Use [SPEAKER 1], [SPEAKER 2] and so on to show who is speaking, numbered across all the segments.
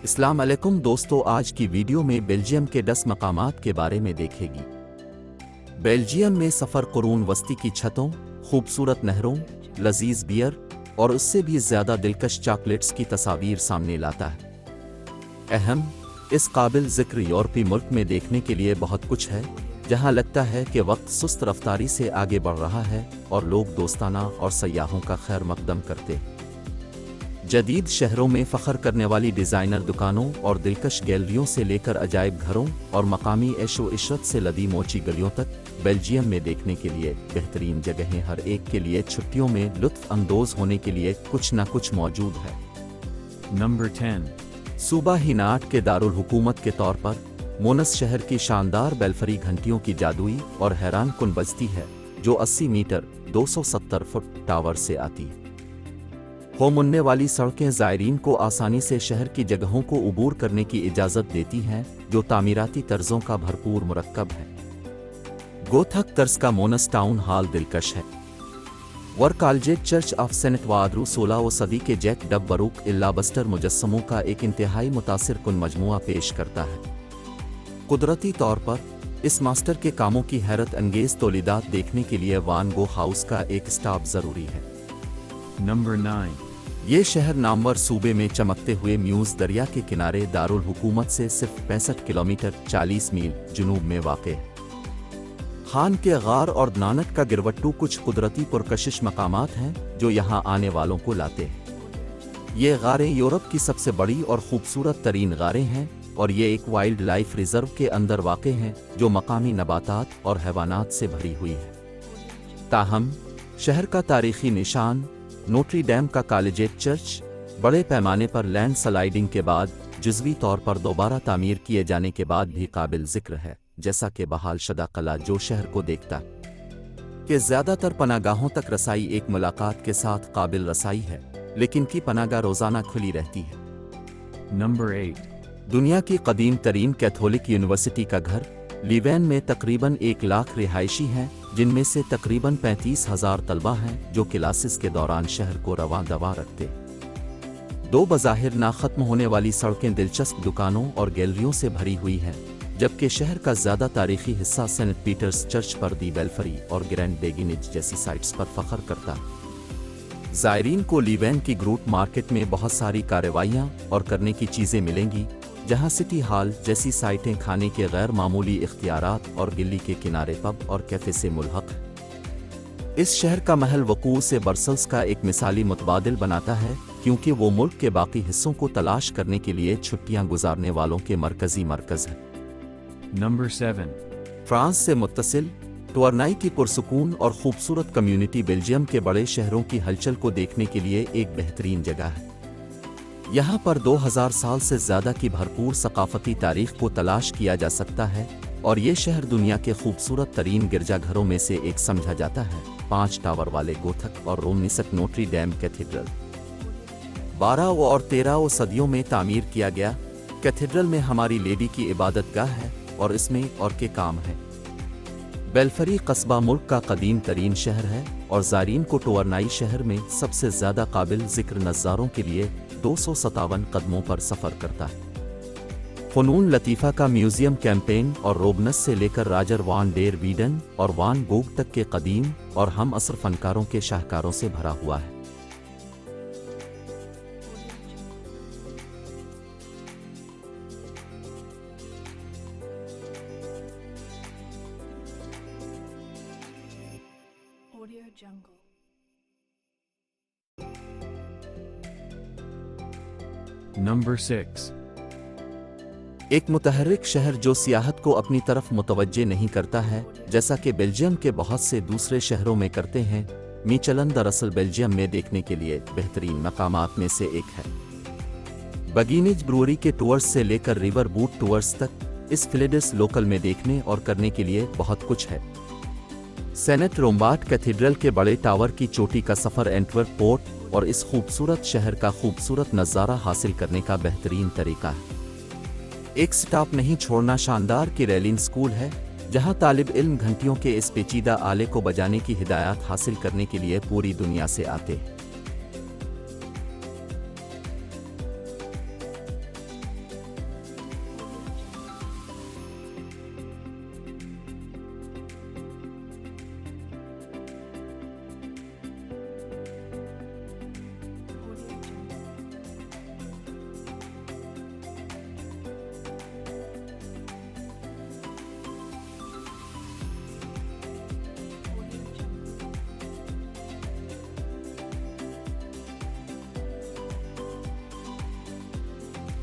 [SPEAKER 1] अस्सलाम अलैकुम दोस्तों, आज की वीडियो में बेल्जियम के 10 मकामात के बारे में देखेगी। बेल्जियम में सफ़र कुरून वस्ती की छतों, खूबसूरत नहरों, लजीज बियर और उससे भी ज़्यादा दिलकश चॉकलेट्स की तस्वीर सामने लाता है। इस काबिल ज़िक्र यूरोपीय मुल्क में देखने के लिए बहुत कुछ है, जहां लगता है कि वक्त सुस्त रफ्तारी से आगे बढ़ रहा है और लोग दोस्ताना और सयाहों का खैर मकदम करते हैं। जदीद शहरों में फ़ख्र करने वाली डिज़ाइनर दुकानों और दिलकश गैलरियों से लेकर अजायब घरों और मकामी ऐशो इशरत से लदी मोची गलियों तक, बेल्जियम में देखने के लिए बेहतरीन जगहें हर एक के लिए छुट्टियों में लुत्फ़ अंदोज़ होने के लिए कुछ न कुछ मौजूद है।
[SPEAKER 2] Number 10.
[SPEAKER 1] सूबा हिनाट के दारुल हुकूमत के तौर पर मोनस शहर की शानदार बेलफरी घंटियों की जादुई और हैरान कुन बजती है, जो 80 मीटर 270 फुट टावर से आती है। हो मुनने वाली सड़कें ज़ायरीन को आसानी से शहर की जगहों को उबूर करने की इजाज़त देती हैं, जो तामीराती तर्ज़ों का भरपूर मुरक्कब है। गोथक तर्ज का मोनस टाउन हॉल दिलकश है। वर्कालजेट चर्च ऑफ सेंट वादरू 16वीं सदी के जैक डब बरूक इल्लाबस्टर मुजस्समों का एक इंतहाई मुतासिर कुन मजमुआ पेश करता है। कुदरती तौर पर इस मास्टर के कामों की हैरत अंगेज़ तौलीदात देखने के लिए वान गो हाउस का एक स्टॉप ज़रूरी है।
[SPEAKER 2] Number 9.
[SPEAKER 1] ये शहर नामवर सूबे में चमकते हुए म्यूज़ दरिया के किनारे दारुल हुकूमत से सिर्फ 65 किलोमीटर 40 मील जुनूब में वाक़ है। खान के गार और नानक का गिरवट्टू कुछ कुदरती पुरकशिश मकामात हैं जो यहाँ आने वालों को लाते हैं। ये गारें यूरोप की सबसे बड़ी और ख़ूबसूरत तरीन गारें हैं और ये एक वाइल्ड लाइफ रिजर्व के अंदर वाक़ हैं जो मकामी नबातात और हैवानात से भरी हुई है। ताहम शहर का तारीख़ी निशान नोट्री डैम का कॉलेजिएट चर्च बड़े पैमाने पर लैंड स्लाइडिंग के बाद जुज़वी तौर पर दोबारा तामीर किए जाने के बाद भी काबिल ज़िक्र है, जैसा कि बहाल शदा कला जो शहर को देखता कि ज़्यादातर पनागाहों तक रसाई एक मुलाकात के साथ काबिल रसाई है, लेकिन की पनागाह रोज़ाना खुली रहती है।
[SPEAKER 2] Number 8.
[SPEAKER 1] दुनिया की कदीम तरीन कैथोलिक यूनिवर्सिटी का घर लीवेन में तकरीबन 1 लाख रिहायशी हैं, जिनमें से तकरीबन 35,000 तलबा हैं जो क्लासेस के दौरान शहर को रवां दवा रखते। दो बज़ाहिर ना ख़त्म होने वाली सड़कें दिलचस्प दुकानों और गैलरियों से भरी हुई हैं, जबकि शहर का ज़्यादा तारीख़ी हिस्सा सेंट पीटर्स चर्च पर दी बेलफरी और ग्रैंड बेगिनेज जैसी साइट्स पर फ़ख्र करता है। ज़ायरीन को लीवेन की ग्रूट मार्केट में बहुत सारी कार्रवाइयाँ और करने की चीज़ें मिलेंगी, जहां सिटी हॉल जैसी साइटें खाने के गैर मामूली इख्तियारात और गिल्ली के किनारे पब और कैफ़े से मुल्हक है। इस शहर का महल वकूअ से ब्रसल्स का एक मिसाली मुतबादिल बनाता है, क्योंकि वो मुल्क के बाकी हिस्सों को तलाश करने के लिए छुट्टियां गुजारने वालों के मरकज़ी मरकज़ है।
[SPEAKER 2] Number 7.
[SPEAKER 1] फ्रांस से मुत्तसिल टोरनाई की पुरसुकून और ख़ूबसूरत कम्युनिटी बेल्जियम के बड़े शहरों की हलचल को देखने के लिए एक बेहतरीन जगह है। यहाँ पर 2000 साल से ज़्यादा की भरपूर सकाफ़ती तारीख़ को तलाश किया जा सकता है और ये शहर दुनिया के खूबसूरत तरीन गिरजाघरों में से एक समझा जाता है। 5 टावर वाले गोथक और रोमनिस्क नोट्री डैम कैथेड्रल 12वीं और 13वीं सदियों में तामीर किया गया। कैथेड्रल में हमारी लेडी की इबादत गाह है और इसमें और के काम है। बेलफरी कस्बा मुल्क का कदीम तरीन शहर है और ज़ायरीन को टोरनाई शहर में सबसे ज़्यादा काबिल ज़िक्र नज़ारों के लिए 257 कदमों पर सफ़र करता है। फ़नून लतीफ़ा का म्यूज़ियम कैंपेन और रोबनस से लेकर राजर वान डेर वीडन और वान गोग तक के कदीम और हम असर फ़नकारों के शाहकारों से भरा हुआ है।
[SPEAKER 3] Audio Jungle.
[SPEAKER 2] Number 6.
[SPEAKER 1] एक मुतहर्रिक शहर जो सियाहत को अपनी तरफ मुतवज्जे नहीं करता है, जैसा कि बेल्जियम के बहुत से दूसरे शहरों में करते हैं। मीचलन दरअसल बेल्जियम में देखने के लिए बेहतरीन मकामात में से एक है। बगीनेज ब्रूअरी के टूर्स से लेकर रिवर बूट टूर्स तक इस फिलेडस लोकल में देखने और करने के लिए बहुत कुछ है। सेनेट रोम्बार्ट कैथेड्रल के बड़े टावर की चोटी का सफ़र एंटवर्प पोर्ट और इस खूबसूरत शहर का खूबसूरत नज़ारा हासिल करने का बेहतरीन तरीका है। एक स्टॉप नहीं छोड़ना शानदार की रेलिन स्कूल है, जहां तालिब इल्म घंटियों के इस पेचीदा आले को बजाने की हिदायत हासिल करने के लिए पूरी दुनिया से आते हैं।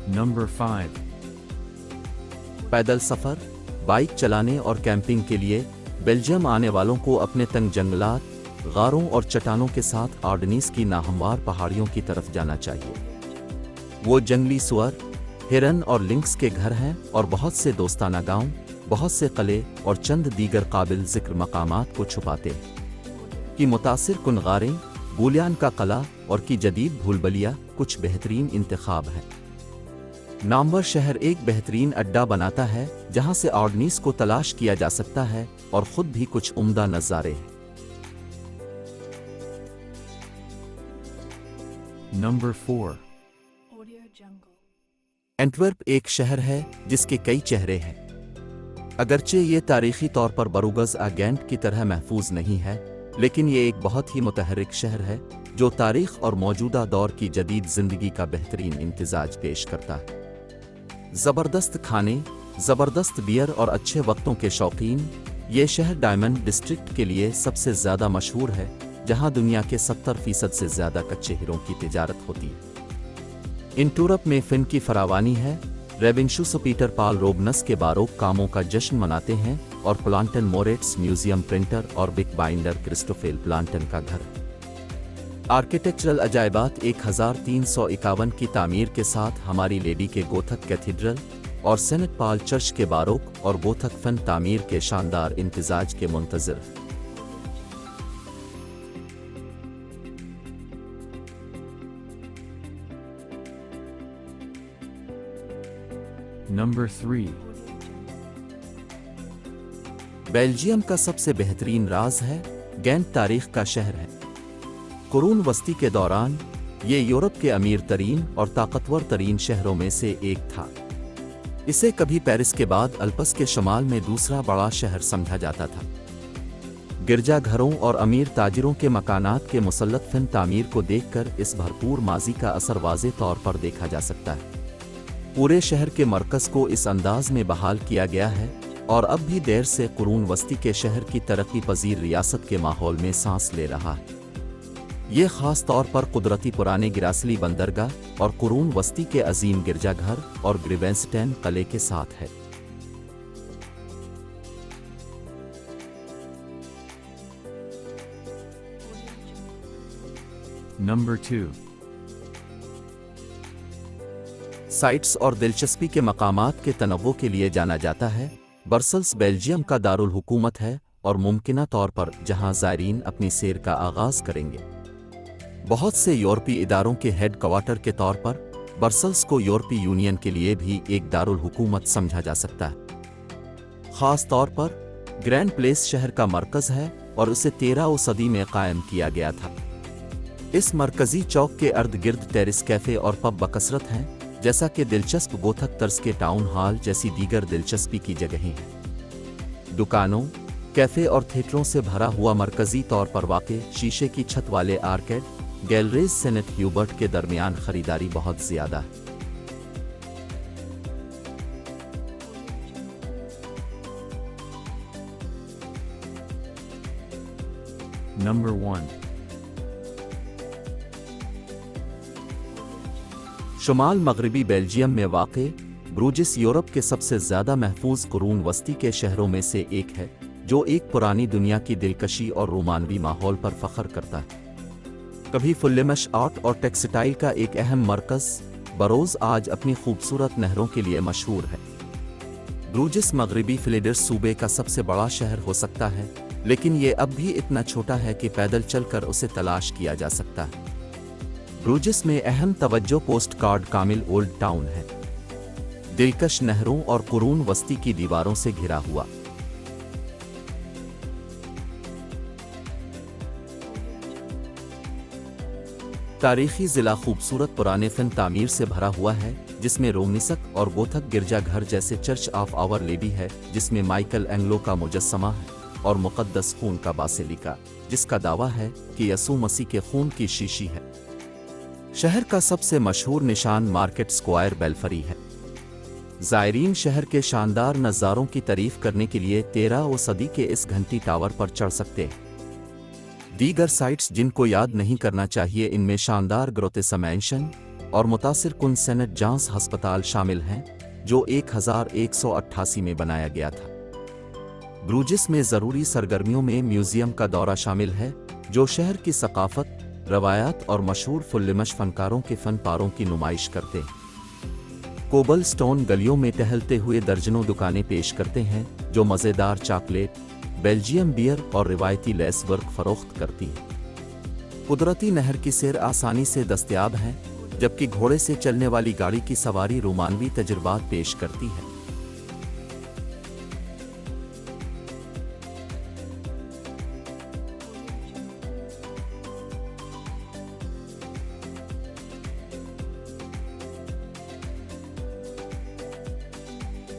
[SPEAKER 2] Number 5.
[SPEAKER 1] पैदल सफ़र, बाइक चलाने और कैंपिंग के लिए बेल्जियम आने वालों को अपने तंग जंगलात, गारों और चट्टानों के साथ आर्डनीस की नाहमवार पहाड़ियों की तरफ जाना चाहिए। वो जंगली सुअर, हिरन और लिंक्स के घर हैं और बहुत से दोस्ताना गांव, बहुत से किले और चंद दीगर काबिल ज़िक्र मकामात को छुपाते हैं। कि मुतासिर कुन गारें, बूलियान का किला और की जदीद भूलबलिया कुछ बेहतरीन इंतखाब हैं। नामवर शहर एक बेहतरीन अड्डा बनाता है जहां से आर्डनीस को तलाश किया जा सकता है और ख़ुद भी कुछ उम्दा नज़ारे हैं।
[SPEAKER 2] Number 4.
[SPEAKER 1] एंटवर्प एक शहर है जिसके कई चेहरे हैं। अगरचे ये तारीखी तौर पर बरूगज़ गेंट की तरह महफूज नहीं है, लेकिन ये एक बहुत ही मुतहर्रिक शहर है जो तारीख और मौजूदा दौर की जदीद ज़िंदगी का बेहतरीन इम्तिजाज पेश करता है। ज़बरदस्त खाने, ज़बरदस्त बियर और अच्छे वक्तों के शौकीन, ये शहर डायमंड डिस्ट्रिक्ट के लिए सबसे ज़्यादा मशहूर है, जहां दुनिया के 70% से ज़्यादा कच्चे हीरों की तिजारत होती है। इंटूरप में फिन की फरावानी है, रेविंशुस पीटर पाल रोबनस के बारोक कामों का जश्न मनाते हैं और प्लांटन मोरेट्स म्यूजियम प्रिंटर और बिग बाइंडर क्रिस्टोफेल प्लांटन का घर। आर्किटेक्चरल अजायबात 1351 की तामीर के साथ हमारी लेडी के गोथक कैथीड्रल और सेनेट पाल चर्च के बारोक और गोथक फन तामीर के शानदार इम्तिजाज के मुंतज़िर।
[SPEAKER 2] Number 3.
[SPEAKER 1] बेल्जियम का सबसे बेहतरीन राज है गेंट तारीख का शहर है। कुरून वस्ती के दौरान ये यूरोप के अमीर तरीन और ताकतवर तरीन शहरों में से एक था। इसे कभी पेरिस के बाद अल्प्स के शमाल में दूसरा बड़ा शहर समझा जाता था। गिरजाघरों और अमीर ताजिरों के मकानात के मुसल्लत फिन तामीर को देखकर इस भरपूर माजी का असर वाज़े तौर पर देखा जा सकता है। पूरे शहर के मरकज़ को इस अंदाज में बहाल किया गया है और अब भी देर से कुरून वस्ती के शहर की तरक्की पजीर रियासत के माहौल में सांस ले रहा है। ये ख़ास तौर पर कुदरती पुराने गिरासली बंदरगाह और कुरून वस्ती के अजीम गिरजाघर और ग्रीवेंस्टेन किले के साथ है।
[SPEAKER 2] Number 2.
[SPEAKER 1] साइट्स और दिलचस्पी के मकामात के तनव्वुं के लिए जाना जाता है। ब्रसल्स बेल्जियम का दारुल हुकूमत है और मुमकिना तौर पर जहां ज़ायरीन अपनी सैर का आगाज़ करेंगे। बहुत से यूरोपीय इदारों के हेड क्वार्टर के तौर पर ब्रसल्स को यूरोपीय यूनियन के लिए भी एक दारुल हुकूमत समझा जा सकता है। ख़ास तौर पर ग्रैंड प्लेस शहर का मरकज़ है और उसे 13वीं सदी में कायम किया गया था। इस मरकज़ी चौक के अर्द गिर्द टेरिस कैफ़े और पब बकसरत हैं, जैसा कि दिलचस्प गोथक तर्ज के टाउन हॉल जैसी दीगर दिलचस्पी की जगहें हैं। दुकानों, कैफ़े और थिएटरों से भरा हुआ मरकज़ी तौर पर वाक़े शीशे की छत वाले आर्केड, गैलरीज सेनेट ह्यूबर्ट के दरमियान ख़रीदारी बहुत ज़्यादा है।
[SPEAKER 2] Number 1.
[SPEAKER 1] शुमाल मगरबी बेल्जियम में वाक़े ब्रूजिस यूरोप के सबसे ज़्यादा महफूज कुरून वस्ती के शहरों में से एक है, जो एक पुरानी दुनिया की दिलकशी और रोमानवी माहौल पर फ़ख्र करता है। कभी फुल्लेमश आर्ट और टेक्सटाइल का एक अहम मरकज़, बरोज़ आज अपनी खूबसूरत नहरों के लिए मशहूर है। ब्रूजिस मगरबी फ़्लेंडर्स सूबे का सबसे बड़ा शहर हो सकता है, लेकिन ये अब भी इतना छोटा है कि पैदल चलकर उसे तलाश किया जा सकता है। ब्रूजिस में अहम तवज्जो पोस्ट कार्ड कामिल ओल्ड टाउन है, दिलकश नहरों और कुरून वस्ती की दीवारों से घिरा हुआ। तारीखी ज़िला खूबसूरत पुराने फिन तामीर से भरा हुआ है, जिसमें रोमनिसक और गोथक गिरजाघर जैसे चर्च ऑफ आवर लेडी है, जिसमें माइकल एंग्लो का मुजस्समा है, और मुक़द्दस खून का बासिलिका, जिसका दावा है कि यसू मसीह के खून की शीशी है। शहर का सबसे मशहूर निशान मार्केट स्क्वायर बेल्फरी है। ज़ायरीन शहर के शानदार नज़ारों की तारीफ करने के लिए 13वीं सदी के इस घंटी टावर पर चढ़ सकते हैं। दीगर साइट्स जिनको याद नहीं करना चाहिए इनमें शानदार ग्रोतेस मैंशन اور متاثر کن سینٹ جانس ہسپتال شامل ہیں جو 1188 میں بنایا گیا تھا۔ بروجس میں ضروری سرگرمیوں میں میوزیم کا دورہ شامل ہے جو شہر کی ثقافت، روایات اور مشہور فلمش فنکاروں کے فن پاروں کی نمائش کرتے ہیں۔ کوبل سٹون گلیوں میں ٹہلتے ہوئے درجنوں دکانیں پیش کرتے ہیں جو مزیدار چاکلیٹ، بیلجیم بیئر اور روایتی لیس ورک فروخت کرتی ہیں۔ قدرتی نہر کی سیر آسانی سے دستیاب ہے، جبکہ گھوڑے سے چلنے والی گاڑی کی سواری رومانوی تجربات پیش کرتی ہے۔